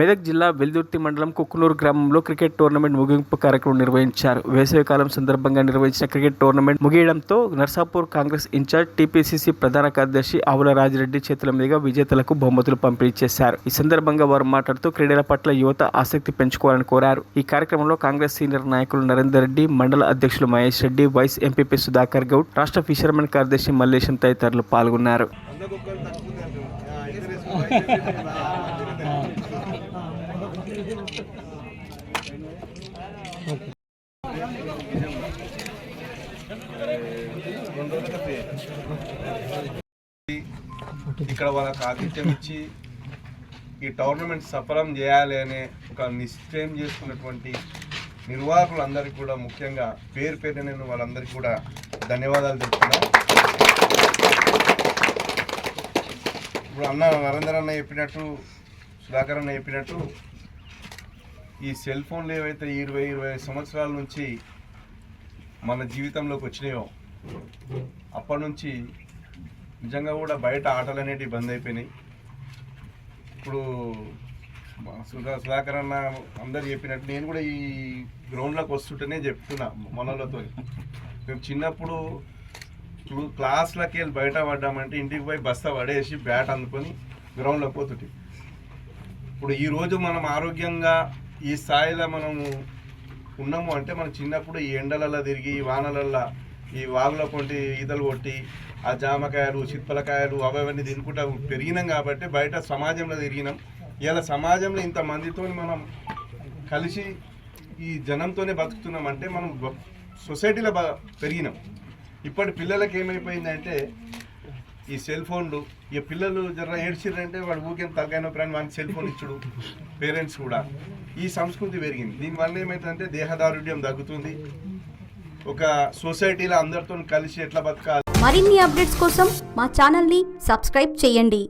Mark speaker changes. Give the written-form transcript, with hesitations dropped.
Speaker 1: మెదక్ జిల్లా వెల్దుర్తి మండలం కుక్కునూరు గ్రామంలో క్రికెట్ టోర్నమెంట్ ముగింపు కార్యక్రమం నిర్వహించారు. వేసవికాలం సందర్భంగా నిర్వహించిన క్రికెట్ టోర్నమెంట్ ముగియడంతో నర్సాపూర్ కాంగ్రెస్ ఇన్ఛార్జ్ టీపీసీసీ ప్రధాన కార్యదర్శి ఆవుల రాజిరెడ్డి చేతుల మీదుగా విజేతలకు బహుమతులు పంపిణీ చేశారు. ఈ సందర్భంగా వారు మాట్లాడుతూ క్రీడల పట్ల యువత ఆసక్తి పెంచుకోవాలని కోరారు. ఈ కార్యక్రమంలో కాంగ్రెస్ సీనియర్ నాయకులు నరేందర్ రెడ్డి, మండల అధ్యక్షులు మహేష్ రెడ్డి, వైస్ ఎంపీపీ సుధాకర్ గౌడ్, రాష్ట్ర ఫిషర్మెన్ కార్యదర్శి మల్లేశం తదితరులు పాల్గొన్నారు.
Speaker 2: ఇక్కడ వాళ్ళకి ఆతిథ్యం ఇచ్చి ఈ టోర్నమెంట్ సఫలం చేయాలి అనే ఒక నిశ్చయం చేసుకున్నటువంటి నిర్వాహకులందరికీ కూడా ముఖ్యంగా పేరు పేరు నేను వాళ్ళందరికీ కూడా ధన్యవాదాలు చెప్తున్నాను. ఇప్పుడు నరేందర్ అన్న చెప్పినట్టు, సుధాకర్ అన్న చెప్పినట్టు, ఈ సెల్ ఫోన్లు ఏవైతే 20-25 సంవత్సరాల నుంచి మన జీవితంలోకి వచ్చినాయో అప్పటి నుంచి నిజంగా కూడా బయట ఆటలు అనేటివి బంద్ అయిపోయినాయి. ఇప్పుడు సుధాకర్ అన్న అందరు చెప్పినట్టు నేను కూడా ఈ గ్రౌండ్లోకి వస్తుంటేనే చెప్తున్నా మనలతో, మేము చిన్నప్పుడు క్లాస్లోకి వెళ్ళి బయట పడ్డామంటే ఇంటికి పోయి బస్తా పడేసి బ్యాట్ అందుకొని గ్రౌండ్లోకి పోతుంటే, ఇప్పుడు ఈరోజు మనం ఆరోగ్యంగా ఈ స్థాయిలో మనము ఉన్నాము అంటే మనం చిన్నప్పుడు ఈ ఎండలలో తిరిగి ఈ వానలల్లో ఈ వాగుల కొంటి ఈతలు కొట్టి ఆ జామకాయలు, చిత్పలకాయలు అవన్నీ తినుకుంటా పెరిగినాం కాబట్టి బయట సమాజంలో తిరిగినాం. ఇలా సమాజంలో ఇంతమందితో మనం కలిసి ఈ జనంతోనే బతుకుతున్నాం అంటే మనం సొసైటీలో పెరిగినాం. ఇప్పటి పిల్లలకి ఏమైపోయిందంటే ఈ సెల్ ఫోన్లు, ఇక పిల్లలు జర ఏడ్చిర్రంటే వాడు ఊకేం తలకాయ నొప్పి అని వానికి సెల్ ఫోన్ ఇచ్చుడు, పేరెంట్స్ కూడా ఈ సంస్కృతి పెరిగింది. దీనివల్ల ఏమవుతుందంటే దేహదారుఢ్యం తగ్గుతుంది. ఒక సొసైటీలో అందరితో కలిసి ఎట్లా బతకాలి.
Speaker 3: మరిన్ని అప్డేట్స్ కోసం మా ఛానల్ని సబ్స్క్రైబ్ చేయండి.